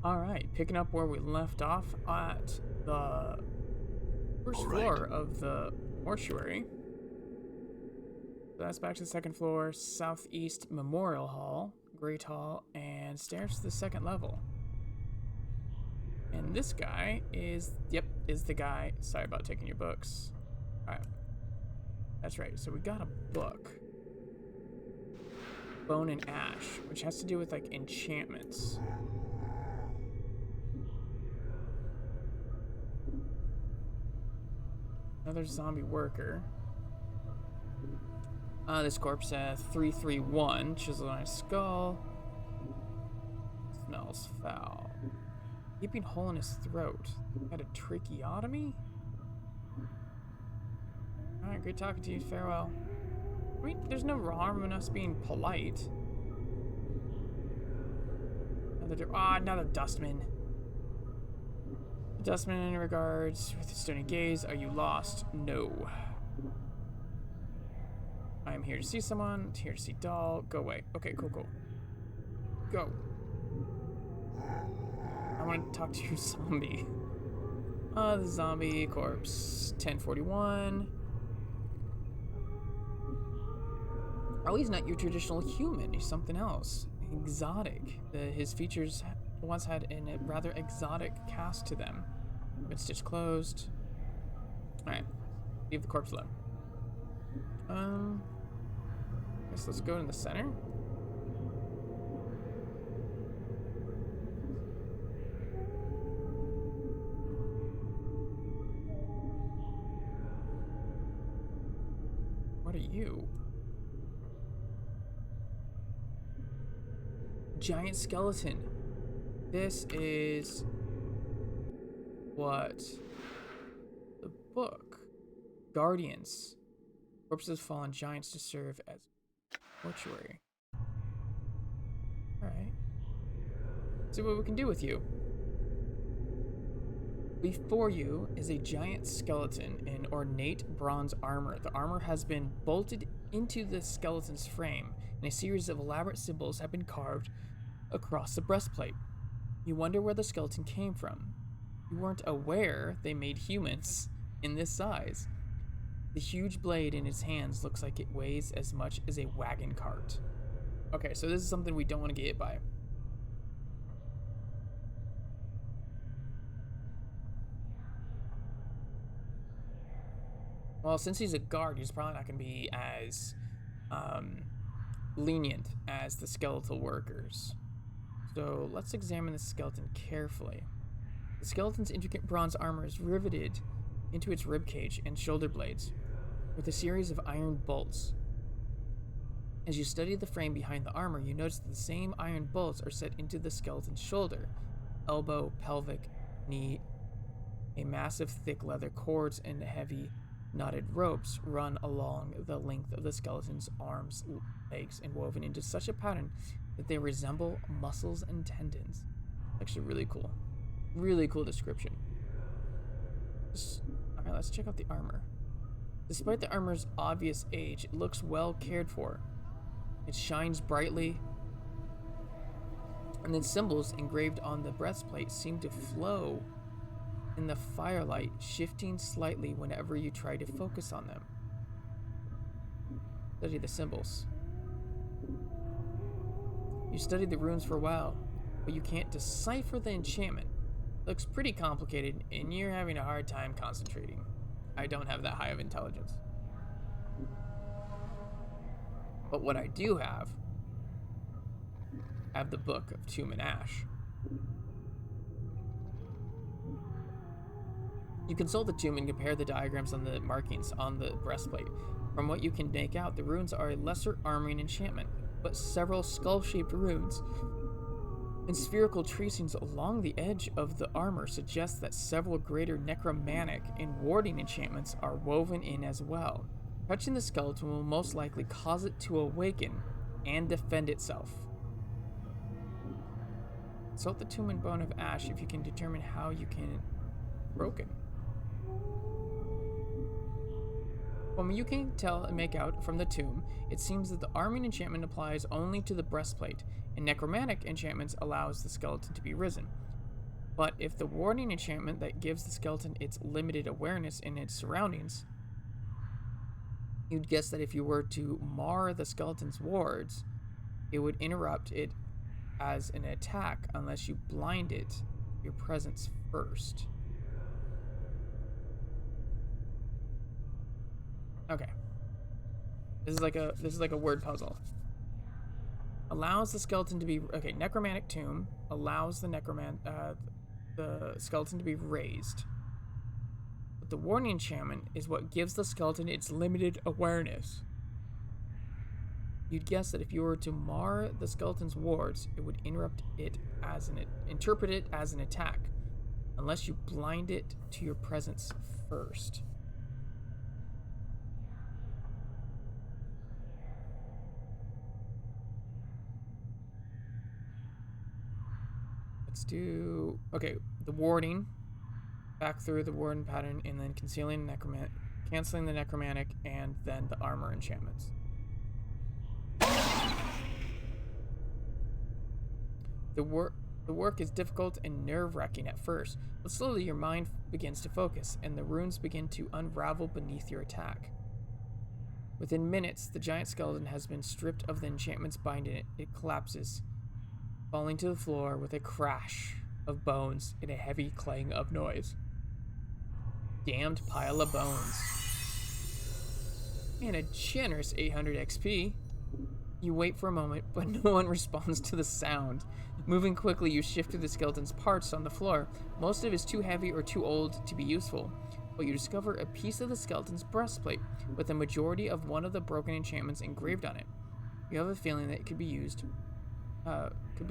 Alright, picking up where we left off at the first floor of the mortuary. So that's back to the second floor, southeast Memorial Hall, Great Hall, and stairs to the second level. And this guy is the guy. Sorry about taking your books. Alright. That's right, so we got a book. Bone and Ash, which has to do with like enchantments. Another zombie worker. This corpse has 331, chiseled on his skull. Smells foul. Gaping hole in his throat. Had a tracheotomy? Alright, great talking to you. Farewell. I mean, there's no harm in us being polite. Another Dustman. Dustman in regards with a stony gaze. Are you lost? No. I am here to see someone. Here to see doll. Go away. Okay, cool. Go. I want to talk to you, zombie. The zombie corpse. 1041. Oh, he's not your traditional human. He's something else. Exotic. His features once had a rather exotic cast to them. But stitch closed. Alright. Leave the corpse alone. Guess let's go in the center. What are you? Giant skeleton. This is what the book. Guardians. Corpses of fallen giants to serve as mortuary. Alright. See what we can do with you. Before you is a giant skeleton in ornate bronze armor. The armor has been bolted into the skeleton's frame, and a series of elaborate symbols have been carved across the breastplate. You wonder where the skeleton came from. You weren't aware they made humans in this size. The huge blade in his hands looks like it weighs as much as a wagon cart. Okay, so this is something we don't want to get hit by. Well, since he's a guard, he's probably not going to be as lenient as the skeletal workers. So let's examine the skeleton carefully. The skeleton's intricate bronze armor is riveted into its ribcage and shoulder blades with a series of iron bolts. As you study the frame behind the armor, you notice that the same iron bolts are set into the skeleton's shoulder, elbow, pelvic, knee. A massive thick leather cords and heavy knotted ropes run along the length of the skeleton's arms, legs, and woven into such a pattern that they resemble muscles and tendons. Actually really cool. Really cool description. Alright, let's check out the armor. Despite the armor's obvious age, it looks well cared for. It shines brightly, and the symbols engraved on the breastplate seem to flow in the firelight, shifting slightly whenever you try to focus on them. Study the symbols. You studied the runes for a while, but you can't decipher the enchantment. Looks pretty complicated, and you're having a hard time concentrating. I don't have that high of intelligence. But what I do have the book of Tomb and Ash. You consult the tomb and compare the diagrams on the markings on the breastplate. From what you can make out, the runes are a lesser armoring enchantment, but several skull-shaped runes and spherical tracings along the edge of the armor suggest that several greater necromantic and warding enchantments are woven in as well. Touching the skeleton will most likely cause it to awaken and defend itself. Consult the tomb and bone of Ash if you can determine how you can broken. From what you can tell and make out from the tomb, it seems that the arming enchantment applies only to the breastplate, and necromantic enchantments allows the skeleton to be risen. But if the warding enchantment that gives the skeleton its limited awareness in its surroundings, you'd guess that if you were to mar the skeleton's wards, it would interrupt it as an attack unless you blind it your presence first. Okay. This is like a word puzzle. Allows the skeleton to be necromantic tomb allows the skeleton to be raised. But the warning enchantment is what gives the skeleton its limited awareness. You'd guess that if you were to mar the skeleton's wards, it would interrupt it interpret it as an attack, unless you blind it to your presence first. Let's do the warding, back through the warden pattern, and then canceling the necromantic, and then the armor enchantments. The work is difficult and nerve-wracking at first, but slowly your mind begins to focus, and the runes begin to unravel beneath your attack. Within minutes, the giant skeleton has been stripped of the enchantments binding it. It collapses, falling to the floor with a crash of bones and a heavy clang of noise. Damned pile of bones. And a generous 800 XP. You wait for a moment, but no one responds to the sound. Moving quickly, you shift through the skeleton's parts on the floor. Most of it is too heavy or too old to be useful, but you discover a piece of the skeleton's breastplate with a majority of one of the broken enchantments engraved on it. You have a feeling that it could be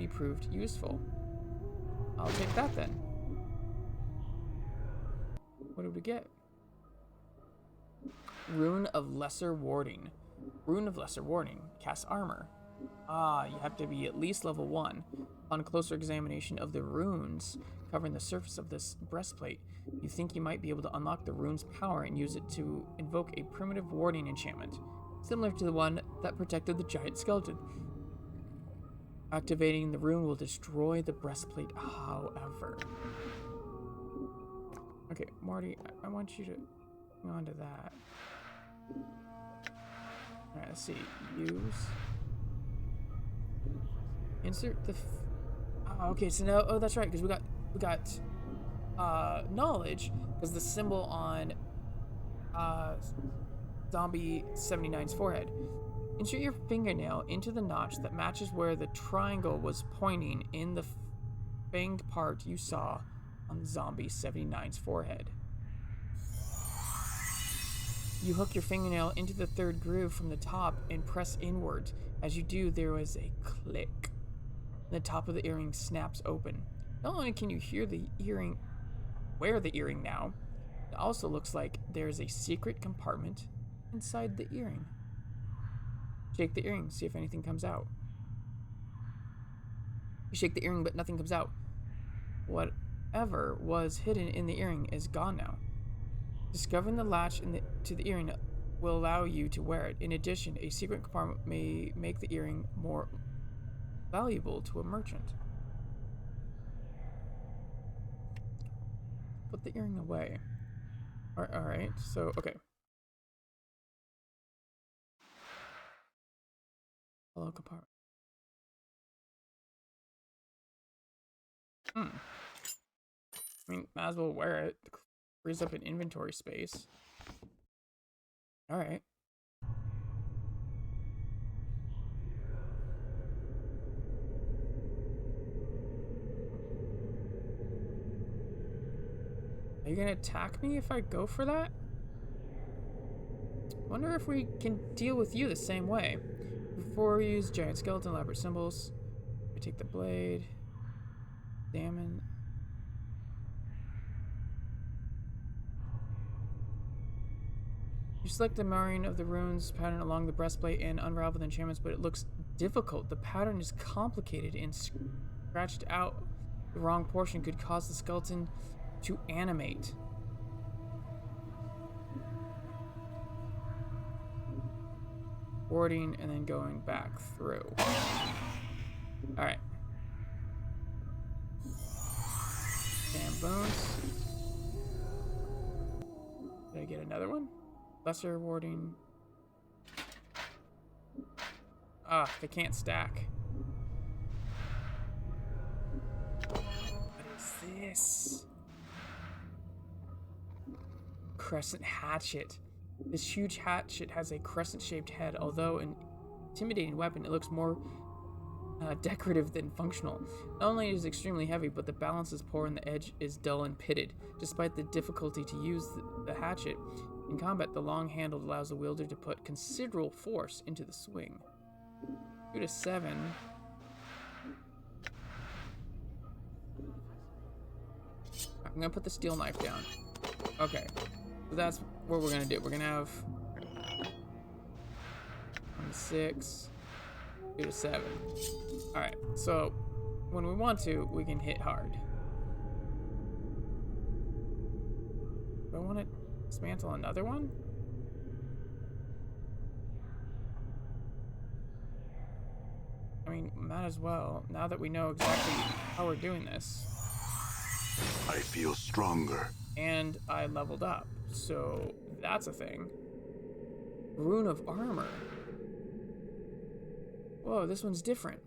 proved useful. I'll take that then. What did we get? Rune of Lesser Warding. Rune of Lesser Warding. Cast armor. You have to be at least level 1. On closer examination of the runes covering the surface of this breastplate, you think you might be able to unlock the rune's power and use it to invoke a primitive warding enchantment, similar to the one that protected the giant skeleton. Activating the rune will destroy the breastplate, however. Okay, Marty, I want you to hang on to that. Alright, let's see. Use. Insert the... okay, so now... Oh, that's right, because we got knowledge, because the symbol on Zombie 79's forehead. Insert your fingernail into the notch that matches where the triangle was pointing in the fanged part you saw on Zombie 79's forehead. You hook your fingernail into the third groove from the top and press inward. As you do, there is a click. The top of the earring snaps open. Not only can you hear the earring, wear the earring now, it also looks like there's a secret compartment inside the earring. Shake the earring, see if anything comes out. You shake the earring, but nothing comes out. Whatever was hidden in the earring is gone now. Discovering the latch to the earring will allow you to wear it. In addition, a secret compartment may make the earring more valuable to a merchant. Put the earring away. Alright, so, okay. Hello, compartment. I mean, might as well wear it. Frees up an inventory space. Alright. Are you gonna attack me if I go for that? Wonder if we can deal with you the same way. Before we use giant skeleton, elaborate symbols. We take the blade. Examine. You select the marring of the runes pattern along the breastplate and unravel the enchantments, but it looks difficult. The pattern is complicated and scratched out. The wrong portion could cause the skeleton to animate. Warding and then going back through. Alright. bones. Did I get another one? Lesser rewarding. Ah, they can't stack. What is this? Crescent hatchet. This huge hatchet has a crescent-shaped head. Although an intimidating weapon, it looks more decorative than functional. Not only is it extremely heavy, but the balance is poor and the edge is dull and pitted. Despite the difficulty to use the hatchet, in combat, the long handle allows the wielder to put considerable force into the swing. 2 to 7. I'm gonna put the steel knife down. Okay, so that's what we're gonna do. We're gonna have 1 to 6, 2 to 7. All right, so when we want to, we can hit hard. Do I want to dismantle another one? I mean, might as well, now that we know exactly how we're doing this. I feel stronger. And I leveled up, so that's a thing. Rune of Armor. Whoa, this one's different.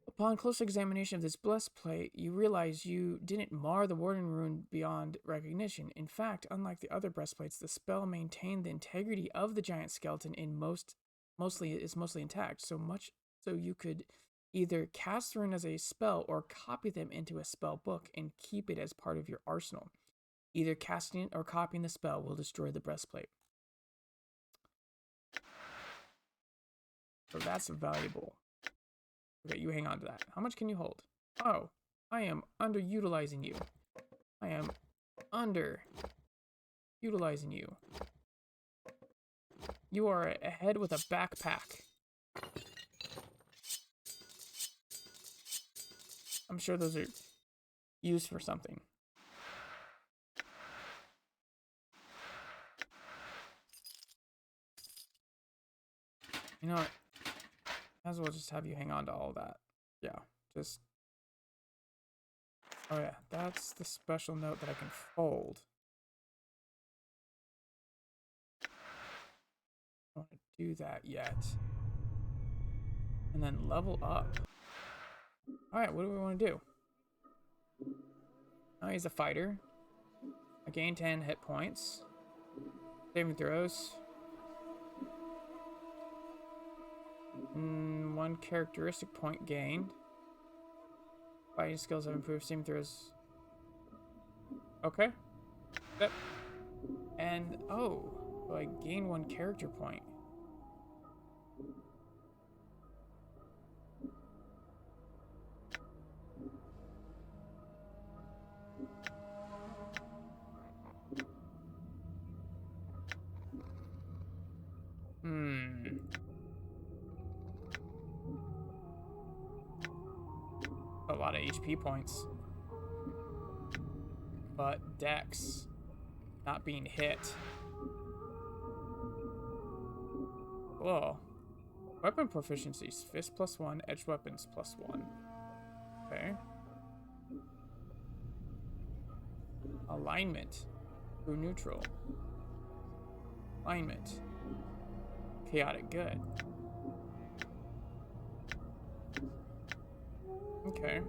Upon close examination of this blessed plate, you realize you didn't mar the Warden rune beyond recognition. In fact, unlike the other breastplates, the spell maintained the integrity of the giant skeleton in mostly intact. So you could either cast the rune as a spell or copy them into a spell book and keep it as part of your arsenal. Either casting or copying the spell will destroy the breastplate. So that's valuable. Okay, you hang on to that. How much can you hold? Oh, I am underutilizing you. I am underutilizing you. You are a head with a backpack. I'm sure those are used for something. You know what? Might as well just have you hang on to all that. Yeah, just... Oh yeah, that's the special note that I can fold. I don't want to do that yet. And then level up. Alright, what do we want to do? Oh, he's a fighter. I gain 10 hit points. Saving throws. 1 characteristic point gained. Fighting skills have improved. Saving throws. Okay. Yep. And, oh, so I gain 1 character point. A lot of HP points. But Dex not being hit. Whoa. Weapon proficiencies. Fist +1, edge weapons +1. Okay. Alignment. True neutral. Alignment. Chaotic good. Okay.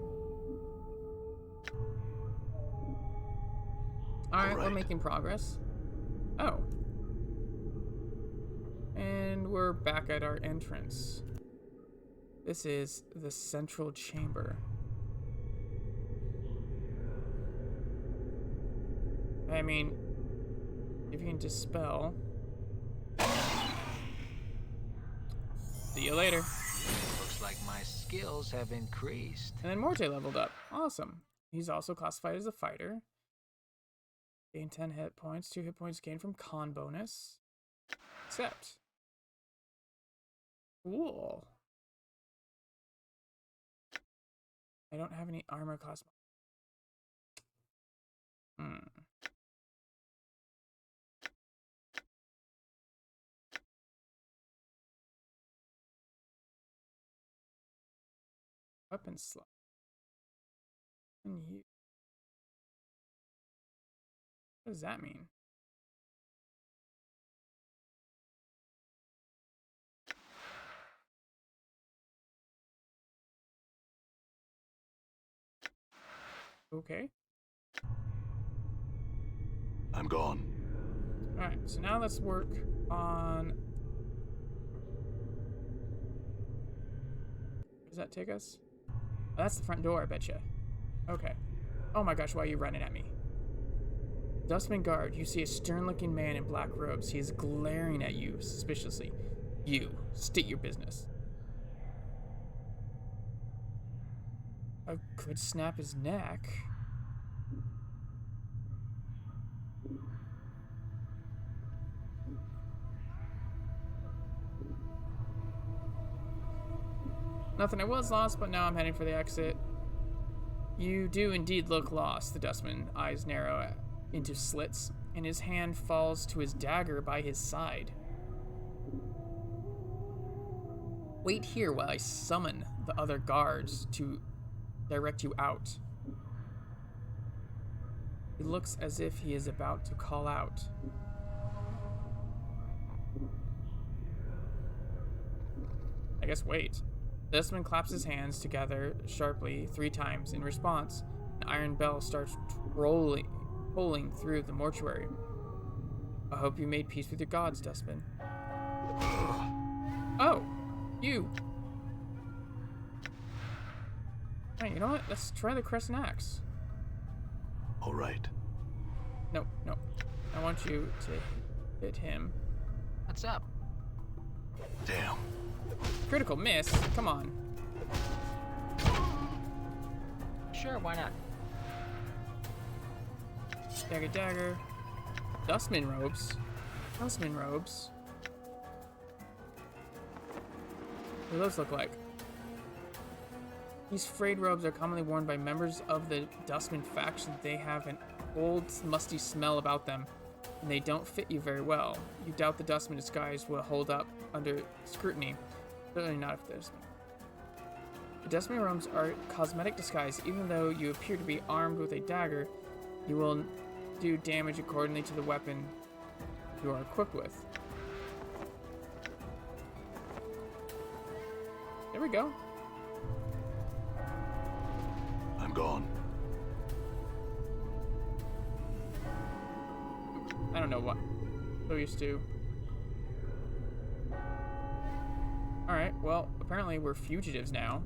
Alright, we're making progress. Oh. And we're back at our entrance. This is the central chamber. I mean, if you can dispel. See you later. Looks like my skills have increased. And then Morte leveled up. Awesome. He's also classified as a fighter. Gain 10 hit points. 2 hit points gained from con bonus. Accept. Cool. I don't have any armor class. Weapon slot. And you. What does that mean? Okay. I'm gone. Alright, so now let's work on... Where does that take us? Oh, that's the front door, I betcha. Okay. Oh my gosh, why are you running at me? Dustman guard, you see a stern-looking man in black robes. He is glaring at you suspiciously. You, state your business. I could snap his neck. Nothing, I was lost, but now I'm heading for the exit. You do indeed look lost, the Dustman eyes narrow into slits, and his hand falls to his dagger by his side. Wait here while I summon the other guards to direct you out. He looks as if he is about to call out. I guess wait. Dustman claps his hands together sharply 3 times. In response, an iron bell starts rolling through the mortuary. I hope you made peace with your gods, Dustman. Oh, you. Hey, you know what? Let's try the crescent axe. All right. No. I want you to hit him. What's up? Damn. Critical miss? Come on. Sure, why not? Dagger. Dustman robes. What do those look like? These frayed robes are commonly worn by members of the Dustman faction. They have an old, musty smell about them, and they don't fit you very well. You doubt the Dustman disguise will hold up under scrutiny. Certainly not if there's... The Dustman robes are cosmetic disguise. Even though you appear to be armed with a dagger, you will do damage accordingly to the weapon you are equipped with. There we go. I'm gone. I don't know what. So used to. Alright, well, apparently we're fugitives now.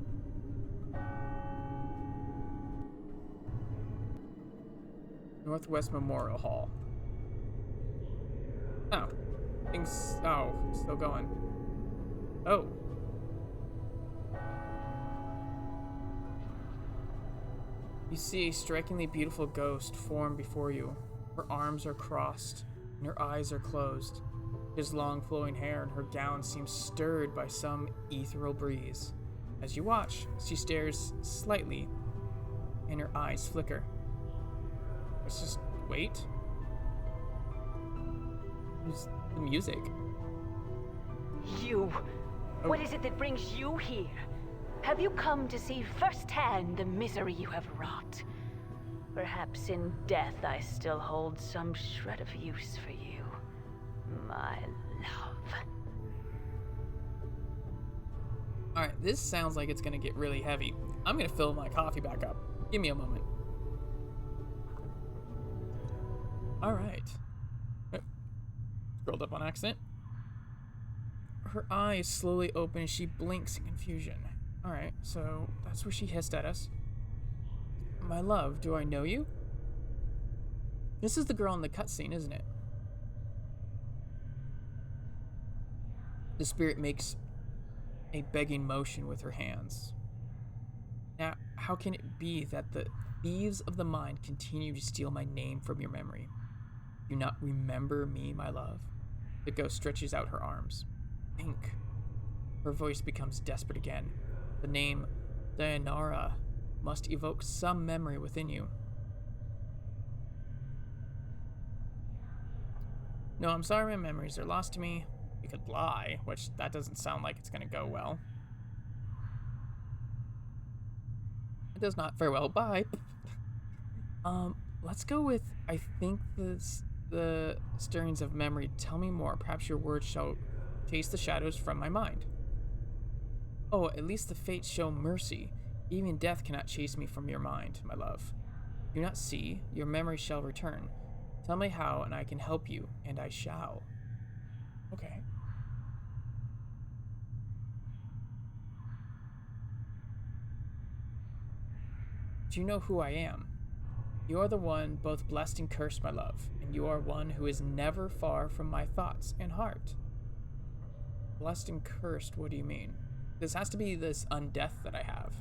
Northwest Memorial Hall. Oh. Things... Oh, still going. Oh. You see a strikingly beautiful ghost form before you. Her arms are crossed, and her eyes are closed. She has long flowing hair, and her gown seems stirred by some ethereal breeze. As you watch, she stares slightly, and her eyes flicker. Let's just wait. Who's the music? You. Oh. What is it that brings you here? Have you come to see firsthand the misery you have wrought? Perhaps in death I still hold some shred of use for you, my love. Alright, this sounds like it's gonna get really heavy. I'm gonna fill my coffee back up. Give me a moment. Alright. Scrolled up on accident. Her eyes slowly open as she blinks in confusion. Alright, so that's where she hissed at us. My love, do I know you? This is the girl in the cutscene, isn't it? The spirit makes a begging motion with her hands. Now, how can it be that the thieves of the mind continue to steal my name from your memory? Do you not remember me, my love? The ghost stretches out her arms. Think. Her voice becomes desperate again. The name Dayanara must evoke some memory within you. No, I'm sorry, my memories are lost to me. You could lie, which that doesn't sound like it's gonna go well. It does not very well. Bye. Let's go with I think the stirrings of memory tell me more. Perhaps your words shall chase the shadows from my mind. Oh, at least the fates show mercy. Even death cannot chase me from your mind, my love. Do not see, your memory shall return. Tell me how, and I can help you, and I shall. Okay. Do you know who I am? You are the one both blessed and cursed, my love, and you are one who is never far from my thoughts and heart. Blessed and cursed, what do you mean? This has to be this undeath that I have.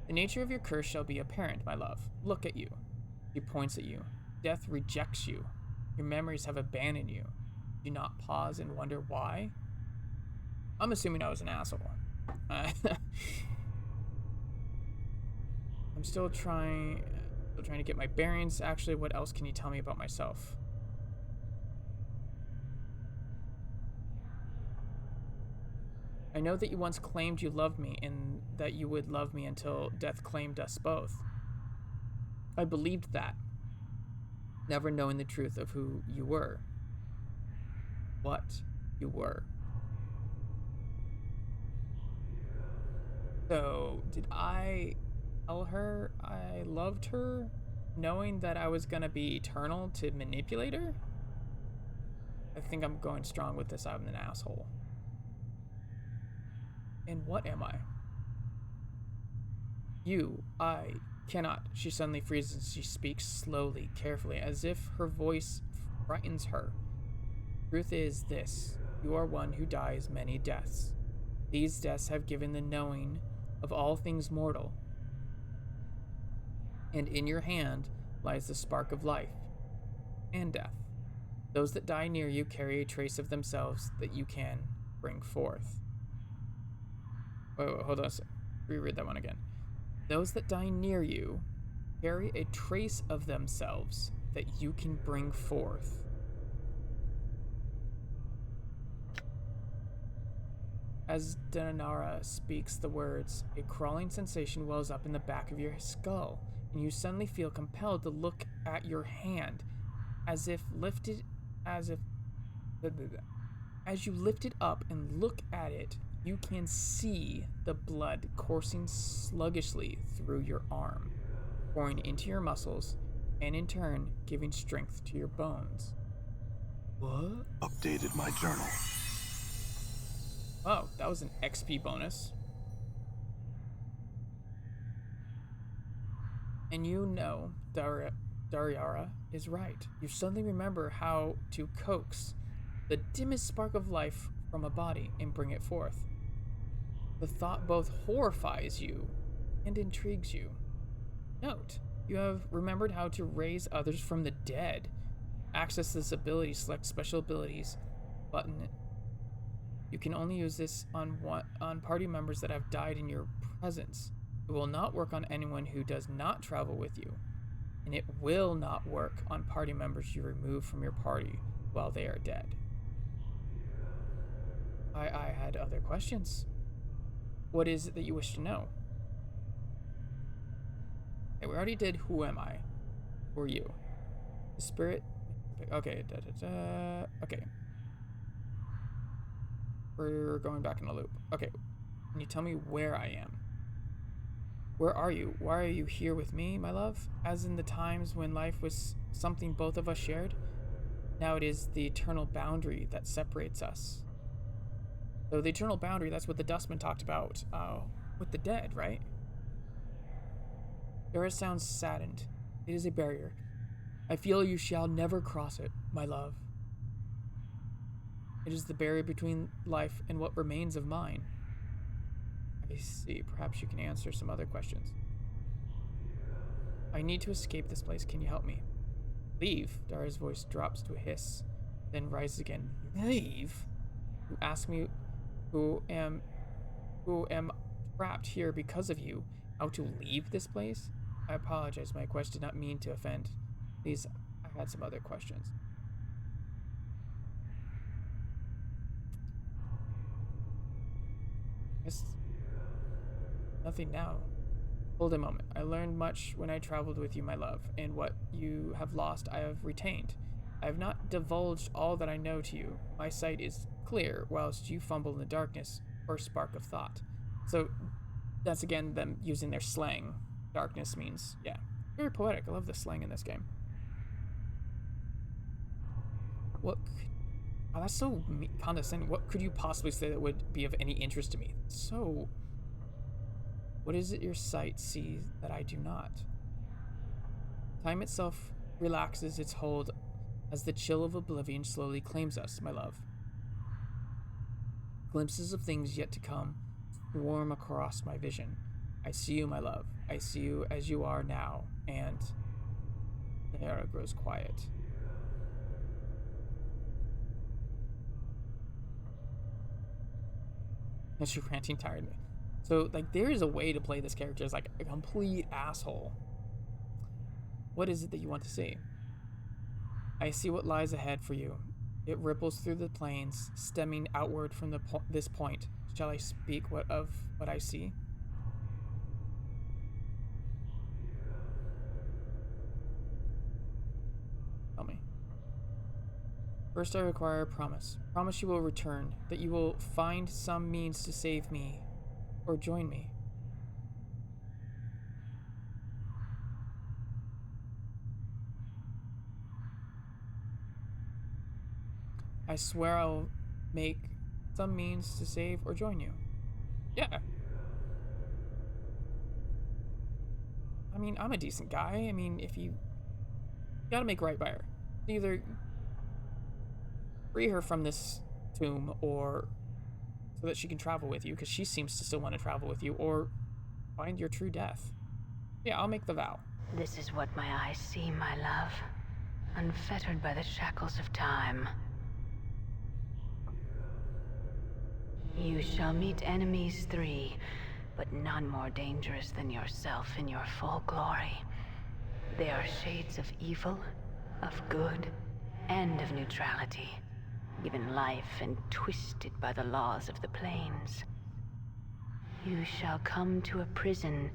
The nature of your curse shall be apparent, my love. Look at you. He points at you. Death rejects you. Your memories have abandoned you. Do not pause and wonder why? I'm assuming I was an asshole. I'm still trying to get my bearings. Actually, what else can you tell me about myself? I know that you once claimed you loved me and that you would love me until death claimed us both. I believed that, never knowing the truth of who you were. What you were. So, did I tell her I loved her, knowing that I was gonna be eternal to manipulate her? I think I'm going strong with this. I'm an asshole. And what am I? I cannot. She suddenly freezes. She speaks slowly, carefully, as if her voice frightens her. Truth is this: you are one who dies many deaths. These deaths have given the knowing of all things mortal. And in your hand lies the spark of life and death. Those that die near you carry a trace of themselves that you can bring forth. Wait, hold on a sec. Reread that one again. Those that die near you carry a trace of themselves that you can bring forth. As Danara speaks the words, a crawling sensation wells up in the back of your skull, and you suddenly feel compelled to look at your hand, as you lift it up and look at it, you can see the blood coursing sluggishly through your arm, pouring into your muscles, and in turn giving strength to your bones. What? Updated my journal. Oh, that was an XP bonus. And you know, Dariara is right. You suddenly remember how to coax the dimmest spark of life from a body and bring it forth. The thought both horrifies you and intrigues you. Note, you have remembered how to raise others from the dead. Access this ability, select special abilities button. You can only use this on party members that have died in your presence. It will not work on anyone who does not travel with you, and it will not work on party members you remove from your party while they are dead. I had other questions. What is it that you wish to know? Okay, we already did who am I? Who are you? The spirit? Okay, okay. We're going back in a loop. Okay, can you tell me where I am? Where are you? Why are you here with me, my love? As in the times when life was something both of us shared? Now it is the eternal boundary that separates us. So the eternal boundary, that's what the Dustmen talked about with the dead, right? Dara sounds saddened. It is a barrier. I feel you shall never cross it, my love. It is the barrier between life and what remains of mine. I see. Perhaps you can answer some other questions. I need to escape this place. Can you help me? Leave. Dara's voice drops to a hiss, then rises again. Leave? You ask me who am trapped here because of you, how to leave this place? I apologize. My question did not mean to offend. Please, I had some other questions. Nothing now. Hold a moment. I learned much when I traveled with you, my love, and what you have lost I have retained. I have not divulged all that I know to you. My sight is clear, whilst you fumble in the darkness for a spark of thought. So that's again them using their slang. Darkness means, yeah. Very poetic. I love the slang in this game. What? Oh, that's so condescending. What could you possibly say that would be of any interest to me? So, what is it your sight sees that I do not? Time itself relaxes its hold as the chill of oblivion slowly claims us, my love. Glimpses of things yet to come swarm across my vision. I see you, my love. I see you as you are now, and the air grows quiet. And she's ranting tired. So, like, there is a way to play this character as, like, a complete asshole. What is it that you want to see? I see what lies ahead for you. It ripples through the plains, stemming outward from this point. Shall I speak of what I see? Tell me. First, I require a promise. Promise you will return, that you will find some means to save me, or join me. I swear I'll make some means to save or join you. Yeah. I mean, I'm a decent guy. I mean, if you gotta make right by her. Either free her from this tomb, or so that she can travel with you, because she seems to still want to travel with you, or find your true death. Yeah, I'll make the vow. This is what my eyes see, my love. Unfettered by the shackles of time. You shall meet enemies 3, but none more dangerous than yourself in your full glory. They are shades of evil, of good, and of neutrality, given life and twisted by the laws of the plains. You shall come to a prison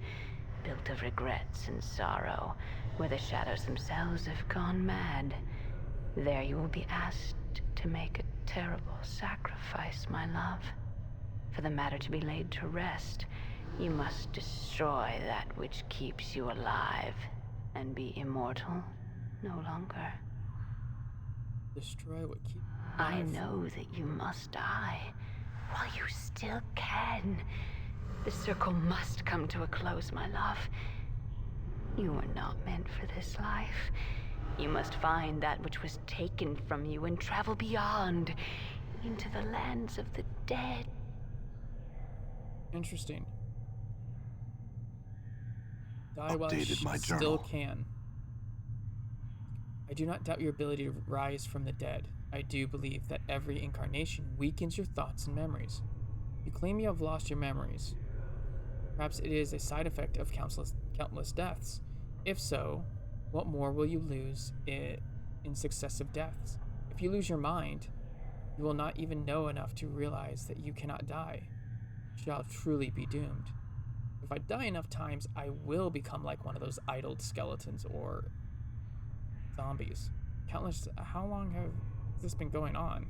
built of regrets and sorrow, where the shadows themselves have gone mad. There you will be asked to make a terrible sacrifice, my love. For the matter to be laid to rest, you must destroy that which keeps you alive, and be immortal no longer. Destroy what keeps you I alive. know that you must die, while you still can. The circle must come to a close, my love. You were not meant for this life. You must find that which was taken from you and travel beyond, into the lands of the dead. Interesting. Die while Updated you my still journal. can. I do not doubt your ability to rise from the dead. I do believe that every incarnation weakens your thoughts and memories. You claim you have lost your memories. Perhaps it is a side effect of countless deaths. If so, what more will you lose in successive deaths? If you lose your mind, you will not even know enough to realize that you cannot die. You shall truly be doomed. If I die enough times, I will become like one of those idled skeletons or zombies. How long has this been going on?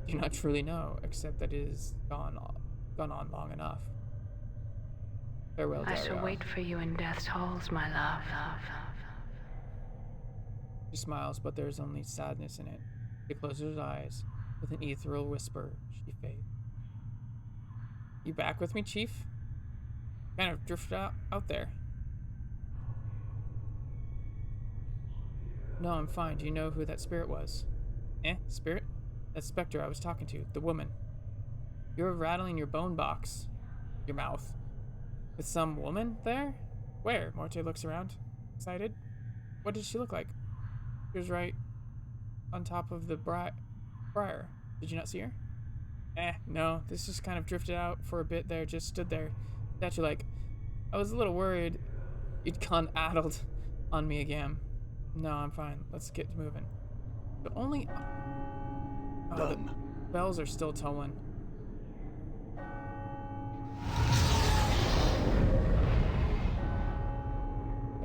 Do not truly know, except that it has gone on long enough. Farewell, I shall Daria. wait for you in death's halls, my love. She smiles, but there is only sadness in it. She closes her eyes. With an ethereal whisper, she fades. You back with me, Chief? Kind of drifted out there. No, I'm fine. Do you know who that spirit was? Spirit? That specter I was talking to. The woman. You were rattling your bone box. Your mouth. With some woman there? Where? Morte looks around. Excited? What did she look like? She was right on top of the briar. Did you not see her? No. This just kind of drifted out for a bit there. Just stood there. Statue like. I was a little worried you'd gone addled on me again. No, I'm fine. Let's get moving. But only... Done. The bells are still tolling.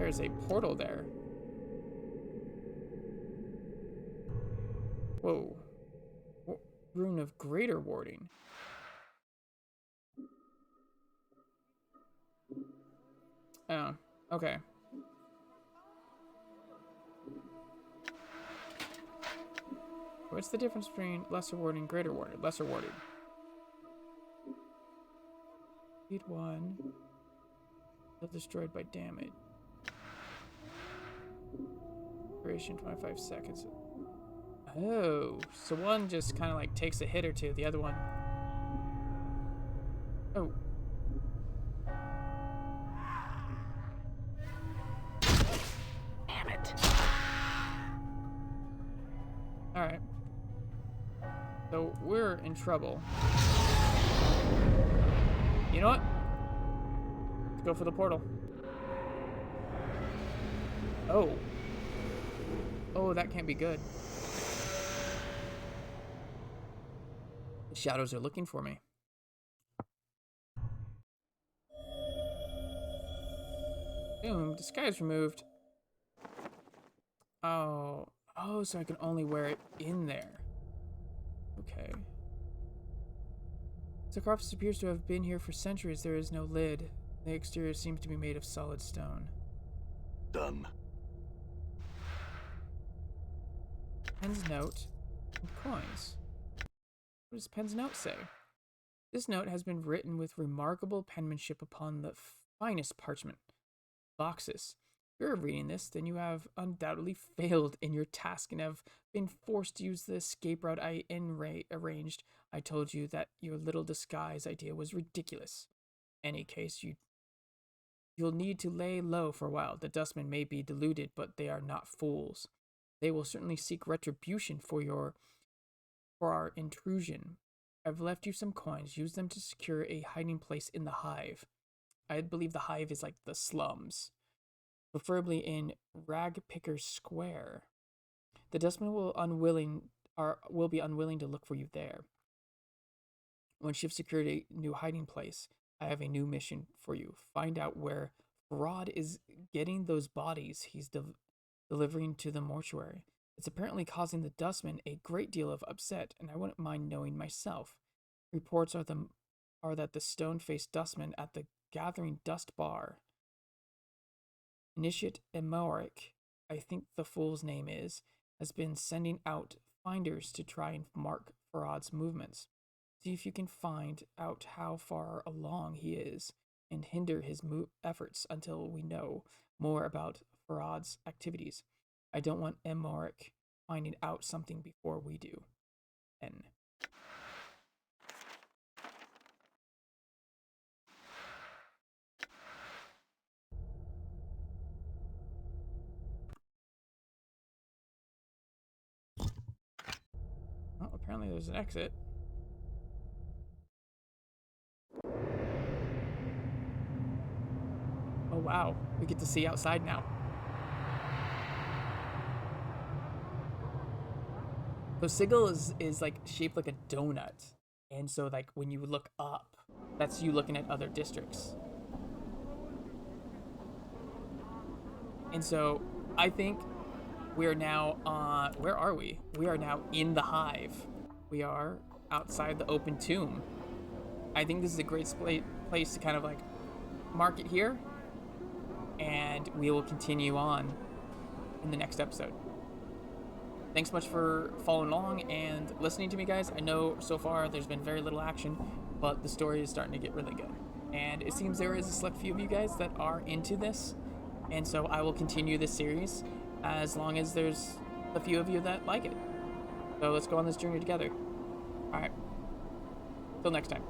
There's a portal there. Whoa. Rune of Greater Warding. Oh, okay. What's the difference between lesser warding and greater warding? Lesser warding. Speed 1. Still destroyed by damage. Duration 25 seconds. Oh, so one just kind of like takes a hit or two. The other one. Oh. Damn it. Alright. So we're in trouble. You know what? Let's go for the portal. Oh. Oh, that can't be good. The shadows are looking for me. Boom, disguise removed. Oh. Oh, so I can only wear it in there. Okay. Sarcophagus appears to have been here for centuries. There is no lid. The exterior seems to be made of solid stone. Done. Pen's note and coins. What does Pen's note say? This note has been written with remarkable penmanship upon the finest parchment. Boxes. If you're reading this, then you have undoubtedly failed in your task and have been forced to use the escape route I arranged. I told you that your little disguise idea was ridiculous. In any case, you'll need to lay low for a while. The Dustmen may be deluded, but they are not fools. They will certainly seek retribution for our intrusion. I've left you some coins. Use them to secure a hiding place in the hive. I believe the hive is like the slums, preferably in Ragpicker's Square. The Dustmen will be unwilling to look for you there. Once you've secured a new hiding place, I have a new mission for you. Find out where Farad is getting those bodies he's delivering to the mortuary. It's apparently causing the Dustmen a great deal of upset, and I wouldn't mind knowing myself. Reports are that the stone-faced Dustman at the Gathering Dust Bar, Initiate Emoric, I think the fool's name is, has been sending out finders to try and mark Farad's movements. See if you can find out how far along he is and hinder his efforts until we know more about Farad's activities. I don't want Emoric finding out something before we do. N. Well, apparently there's an exit. Oh wow, we get to see outside now. So Sigil is like shaped like a donut. And so like when you look up, that's you looking at other districts. And so I think we're now on, where are we? We are now in the hive. We are outside the open tomb. I think this is a great place to kind of like mark it here. And we will continue on in the next episode. Thanks much for following along and listening to me, guys. I know so far there's been very little action, but the story is starting to get really good. And it seems there is a select few of you guys that are into this. And so I will continue this series as long as there's a few of you that like it. So let's go on this journey together. All right. Till next time.